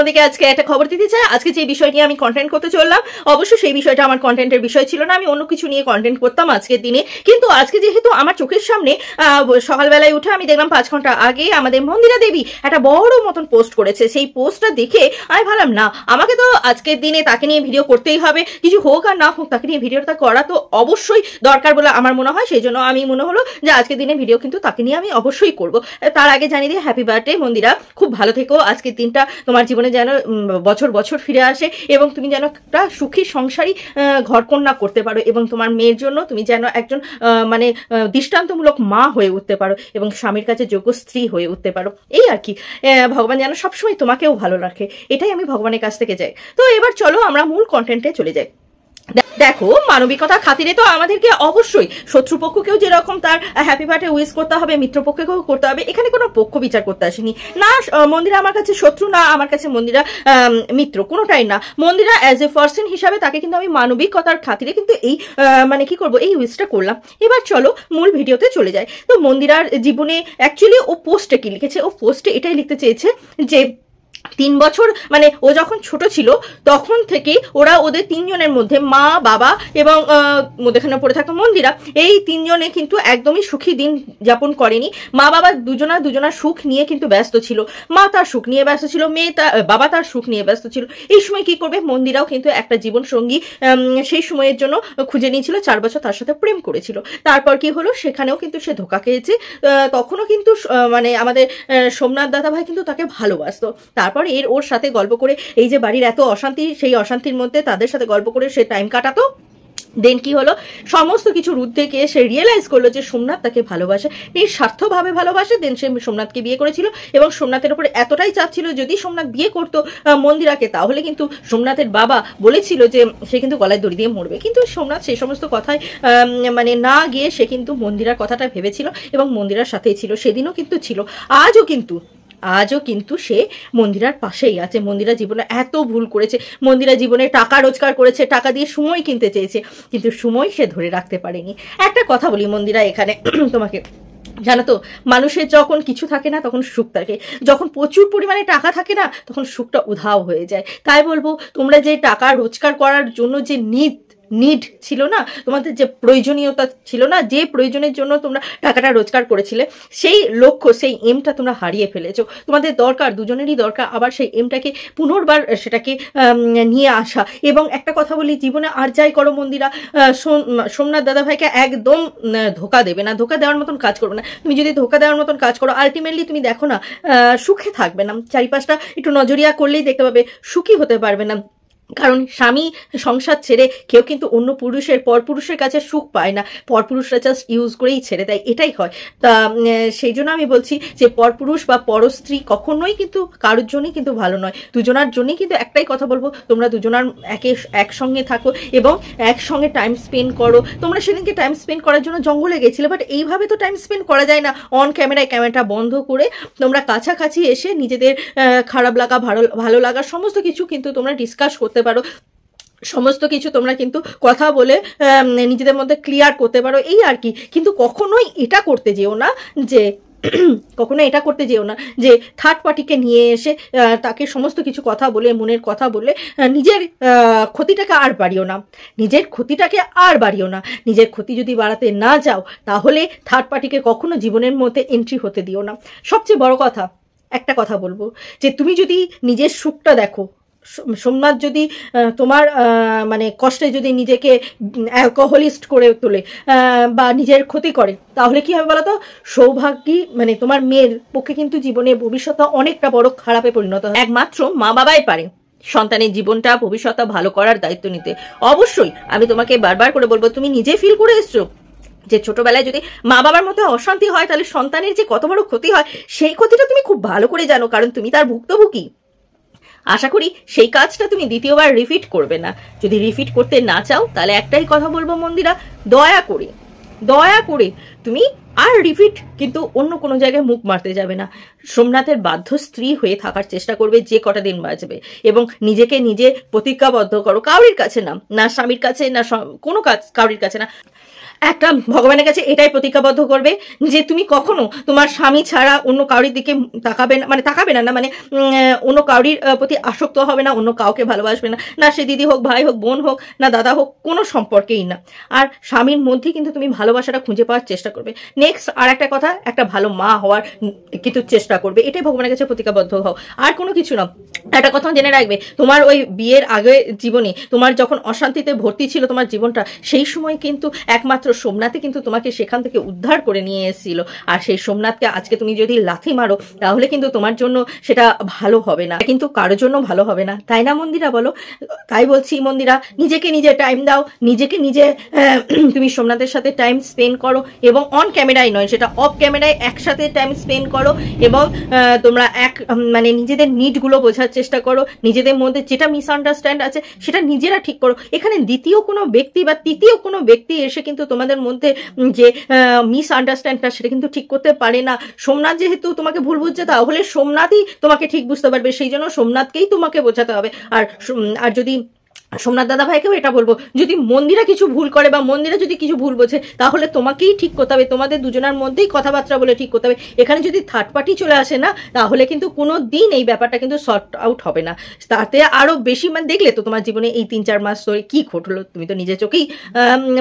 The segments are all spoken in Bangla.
তোমাদেরকে আজকে একটা খবর দিতে চাই। আজকে যে বিষয় নিয়ে আমি কন্টেন্ট করতে চললাম, অবশ্য সেই বিষয়টা আমার কন্টেন্টের বিষয় ছিল না, আমি অন্য কিছু নিয়ে কন্টেন্ট করতাম আজকের দিনে। কিন্তু আজকে যেহেতু আমার চোখের সামনে সকালবেলায় উঠে আমি দেখলাম 5 ঘন্টা আগে আমাদের মন্দিরা দেবী একটা বড় মতন পোস্ট করেছে। সেই পোস্টটা দেখে আমি ভাবলাম না, আমাকে তো আজকের দিনে তাকে নিয়ে ভিডিও করতেই হবে, কিছু হোক আর না হোক তাকে নিয়ে ভিডিওটা করা তো অবশ্যই দরকার বলে আমার মনে হয়। সেই জন্য আমি মনে হলো যে আজকের দিনে ভিডিও কিন্তু তাকে নিয়ে আমি অবশ্যই করব। তার আগে জানিয়ে দিই, হ্যাপি বার্থডে মন্দিরা, খুব ভালো থেকো। আজকের দিনটা তোমার জীবনে যেন বছর বছর ফিরে আসে এবং তুমি যেন একটা সুখী সংসারী ঘরকন্যা করতে পারো এবং তোমার মেয়ের জন্য তুমি যেন একজন মানে দৃষ্টান্তমূলক মা হয়ে উঠতে পারো এবং স্বামীর কাছে যোগ্য স্ত্রী হয়ে উঠতে পারো। এই আর কি, ভগবান যেন সবসময় তোমাকেও ভালো রাখে, এটাই আমি ভগবানের কাছ থেকে চাই। তো এবার চলো আমরা মূল কন্টেন্টে চলে যাই। দেখো, মানবিকতার খাতিরে তো আমাদেরকে অবশ্যই শত্রুপক্ষকেও যেরকম তার হ্যাপি বার্থডে উইশ করতে হবে, মিত্রপক্ষকেও করতে হবে। এখানে কোনো পক্ষ বিচার করতে আসেনি না। মন্দিরা আমার কাছে শত্রু না, আমার কাছে মন্দিরা মিত্র, কোনোটাই না। মন্দিরা অ্যাজ এ পার্সন হিসাবে তাকে কিন্তু আমি মানবিকতার খাতিরে কিন্তু এই মানে কি করবো, এই উইশটা করলাম। এবার চলো মূল ভিডিওতে চলে যায়। তো মন্দিরার জীবনে অ্যাকচুয়ালি ও পোস্টে কি লিখেছে, ও পোস্টে এটাই লিখতে চেয়েছে যে 3 বছর মানে ও যখন ছোট ছিল তখন থেকে ওরা ওদের 3 জনের মধ্যে মা বাবা এবং মধ্যেখানে পড়ে থাকা মন্দিরা, এই 3 জনে কিন্তু একদমই সুখী দিন যাপন করেনি। মা বাবা দুজনার সুখ নিয়ে কিন্তু ব্যস্ত ছিল। মা তার সুখ নিয়ে ব্যস্ত ছিল, বাবা তার সুখ নিয়ে ব্যস্ত ছিল। এই সময় কি করবে, মন্দিরাও কিন্তু একটা জীবন সঙ্গী সেই সময়ের জন্য খুঁজে নিয়েছিল। 4 বছর তার সাথে প্রেম করেছিল। তারপর কি হলো, সেখানেও কিন্তু সে ধোঁকা খেয়েছে। তখনও কিন্তু মানে আমাদের সোমনাথ দাদা ভাই কিন্তু তাকে ভালোবাসতো। তারপর ওর সাথে গল্প করে, এই যে বাড়ির এত অশান্তি, সেই অশান্তির মধ্যে তাদের সাথে গল্প করে সে টাইম কাটাতো। দেন কি হলো, সমস্ত কিছুর ঊর্ধ্বে গিয়ে সে রিয়েলাইজ করলো যে সোমনাথ তাকে ভালোবাসে, নিঃস্বার্থভাবে ভালোবাসে। দেন সে সোমনাথকে বিয়ে করেছিল এবং সোমনাথের উপরে এতটাই চাপ ছিল যদি সোমনাথ বিয়ে করতো মন্দিরাকে, তাহলে কিন্তু সোমনাথের বাবা বলেছিল যে সে কিন্তু গলায় দড়ি দিয়ে মরবে। কিন্তু সোমনাথ সেই সমস্ত কথায় মানে না গিয়ে সে কিন্তু মন্দিরার কথাটা ভেবেছিল এবং মন্দিরার সাথেই ছিল, সেদিনও কিন্তু ছিল, আজও কিন্তু সে মন্দিরার পাশেই আছে। মন্দিরা জীবনে এত ভুল করেছে, মন্দিরা জীবনে টাকা রোজগার করেছে, টাকা দিয়ে সময় কিনতে চেয়েছে, কিন্তু সময় সে ধরে রাখতে পারেনি। একটা কথা বলি মন্দিরা এখানে তোমাকে, জানো তো, মানুষের যখন কিছু থাকে না তখন সুখ থাকে, যখন প্রচুর পরিমাণে টাকা থাকে না তখন সুখটা উধাও হয়ে যায়। তাই বলবো, তোমরা যে টাকা রোজগার করার জন্য যে নিড ছিল না, তোমাদের যে প্রয়োজনীয়তা ছিল না, যে প্রয়োজনের জন্য তোমরা টাকাটা রোজগার করেছিলে, সেই লক্ষ্য, সেই এমটা তোমরা হারিয়ে ফেলেছো। তোমাদের দরকার, দুজনেরই দরকার আবার সেই এমটাকে পুনর্বার সেটাকে নিয়ে আসা। এবং একটা কথা বলি, জীবনে আর যাই করো মন্দিরা, সোমনাথ দাদা ভাইকে একদম ধোকা দেবে না, ধোকা দেওয়ার মতন কাজ করবে না। তুমি যদি ধোকা দেওয়ার মতন কাজ করো, আলটিমেটলি তুমি দেখো না সুখে থাকবে না। চারিপাশটা একটু নজরিয়া করলেই দেখতে পাবে সুখী হতে পারবে না। কারণ স্বামী সংসার ছেড়ে কেউ কিন্তু অন্য পরপুরুষের কাছে সুখ পায় না, পরপুরুষরা জাস্ট ইউজ করেই ছেড়ে দেয়, এটাই হয়। তা সেই জন্য আমি বলছি যে পরপুরুষ বা পরস্ত্রী কখনোই কিন্তু কারোর জন্যই কিন্তু ভালো নয়। দুজনার জন্যই কিন্তু একটাই কথা বলবো, তোমরা দুজনার একসঙ্গে থাকো এবং একসঙ্গে টাইম স্পেন্ড করো। তোমরা সেদিনকে টাইম স্পেন্ড করার জন্য জঙ্গলে গেছিলে, বাট এইভাবে তো টাইম স্পেন্ড করা যায় না। অন ক্যামেরায় ক্যামেরাটা বন্ধ করে তোমরা কাছাকাছি এসে নিজেদের খারাপ লাগা ভালো লাগা সমস্ত কিছু কিন্তু তোমরা ডিসকাস করতে পারো, সমস্ত কিছু তোমরা কিন্তু কথা বলে নিজেদের মধ্যে ক্লিয়ার করতে পারো, এই আর কি। কিন্তু কখনোই এটা করতে যেও না যে থার্ড পার্টিকে নিয়ে এসে তাকে সমস্ত কিছু কথা বলে, মনের কথা বলে নিজের ক্ষতিটাকে আর বাড়িও না, নিজের ক্ষতি যদি বাড়াতে না যাও তাহলে থার্ড পার্টিকে কখনো জীবনের মধ্যে এন্ট্রি হতে দিও না। সবচেয়ে বড় কথা, একটা কথা বলবো যে তুমি যদি নিজের সুখটা দেখো, সোমনাথ যদি তোমার মানে কষ্টে যদি নিজেকে অ্যালকোহলিস্ট করে তোলে বা নিজের ক্ষতি করে, তাহলে কি হবে বলো তো, সৌভাগ্যী মানে তোমার মেয়ের পক্ষে কিন্তু জীবনে ভবিষ্যৎটা অনেকটা বড় খারাপে পরিণত হয়। একমাত্র মা বাবাই পারে সন্তানের জীবনটা ভবিষ্যৎটা ভালো করার দায়িত্ব নিতে। অবশ্যই আমি তোমাকে বারবার করে বলবো, তুমি নিজে ফিল করে এসছো যে ছোটবেলায় যদি মা বাবার মধ্যে অশান্তি হয় তাহলে সন্তানের যে কত বড় ক্ষতি হয়, সেই ক্ষতিটা তুমি খুব ভালো করে জানো, কারণ তুমি তার ভুক্তভোগী। আশা করি সেই কাজটা তুমি দ্বিতীয়বার রিপিট করবে না। যদি রিপিট করতে না চাও তাহলে একটাই কথা বলবো মন্দিরা, দয়া করে তুমি আর রিপিট কিন্তু অন্য কোনো জায়গায় মুখ মারতে যাবে না। সোমনাথের বাধ্য স্ত্রী হয়ে থাকার চেষ্টা করবে যে কটা দিন বাঁচবে এবং নিজেকে নিজে প্রতিজ্ঞাবদ্ধ করো, কাউরির কাছে না, স্বামীর কাছে না, কোনো কাউরির কাছে না। একটা ভগবানের কাছে এটাই প্রতিজ্ঞাবদ্ধ করবে যে তুমি কখনো তোমার স্বামী ছাড়া অন্য কাউরির দিকে তাকাবে না, মানে তাকাবে না, মানে অন্য কাউরির প্রতি আসক্ত হবে না, অন্য কাউকে ভালোবাসবে না, না সে দিদি হোক, ভাই হোক, বোন হোক, না দাদা হোক, কোনো সম্পর্কেই না। আর স্বামীর মধ্যে কিন্তু তুমি ভালোবাসাটা খুঁজে পাওয়ার চেষ্টা করবে। নেক্সট আর একটা কথা, একটা ভালো মা হওয়ার কিন্তু চেষ্টা করবে, এটাই ভগবানের কাছে প্রতিজ্ঞাবদ্ধ হও, আর কোনো কিছু না। একটা কথা জেনে রাখবে, তোমার ওই বিয়ের আগে জীবনে তোমার যখন অশান্তিতে ভর্তি ছিল তোমার জীবনটা, সেই সময় কিন্তু একমাত্র সোমনাথই কিন্তু তোমাকে সেখান থেকে উদ্ধার করে নিয়ে এসেছিল। আর সেই সোমনাথকে আজকে তুমি যদি লাথি মারো তাহলে কিন্তু তোমার জন্য সেটা ভালো হবে না, কিন্তু কারোর জন্য ভালো হবে না, তাই না মন্দিরা বলো? তাই বলছি মন্দিরা, নিজেকে নিজে টাইম দাও, নিজেকে নিজে তুমি সোমনাথের সাথে টাইম স্পেন্ড করো, এবং অন ক্যামেরায় নয়, সেটা অফ ক্যামেরায় একসাথে টাইম স্পেন্ড করো, এবং তোমরা মানে নিজেদের নিডগুলো বোঝার চেষ্টা করো, নিজেদের মধ্যে যেটা মিসআন্ডারস্ট্যান্ড আছে সেটা নিজেরা ঠিক করো। এখানে দ্বিতীয় কোনো ব্যক্তি বা তৃতীয় কোনো ব্যক্তি এসে কিন্তু তোমাদের মধ্যে যে মিসআন্ডারস্ট্যান্ডটা সেটা কিন্তু ঠিক করতে পারে না। সোমনাথ যেহেতু তোমাকে ভুল বুঝছে, তাহলে সোমনাথই তোমাকে ঠিক বুঝতে পারবে, সেই জন্য সোমনাথকেই তোমাকে বোঝাতে হবে। আর যদি সোমনাথ দাদা ভাইকেও এটা বলবো, যদি মন্দিরা কিছু ভুল করে বা মন্দিরা যদি কিছু ভুল বোঝে তাহলে তোমাকেই ঠিক করতে হবে, তোমাদের দুজনের মধ্যেই কথাবার্তা বলে ঠিক করতে হবে। এখানে যদি থার্ড পার্টি চলে আসে না, তাহলে কিন্তু কোনো দিন এই ব্যাপারটা কিন্তু সর্ট আউট হবে না। তাতে আরো বেশি, মানে দেখলে তো তোমার জীবনে এই 3-4 মাস ধরে কি ঘটলো, তুমি তো নিজে চোখেই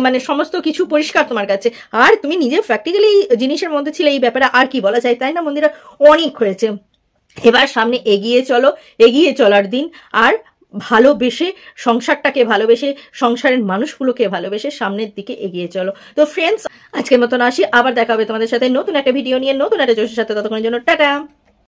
মানে সমস্ত কিছু পরিষ্কার তোমার কাছে, আর তুমি নিজে প্র্যাকটিক্যালি জিনিসের মধ্যে ছিলে, এই ব্যাপারে আর কি বলা যায়, তাই না মন্দিরা? অনেক হয়েছে, এবার সামনে এগিয়ে চলো, এগিয়ে চলার দিন। আর ভালোবেসে সংসারটাকে ভালোবেসে, সংসারের মানুষগুলোকে ভালোবেসে সামনের দিকে এগিয়ে চলো। তো ফ্রেন্ডস, আজকের মতন আসি, আবার দেখা হবে তোমাদের সাথে নতুন একটা ভিডিও নিয়ে, নতুন একটা জোশের সাথে। ততক্ষণের জন্য টাটা।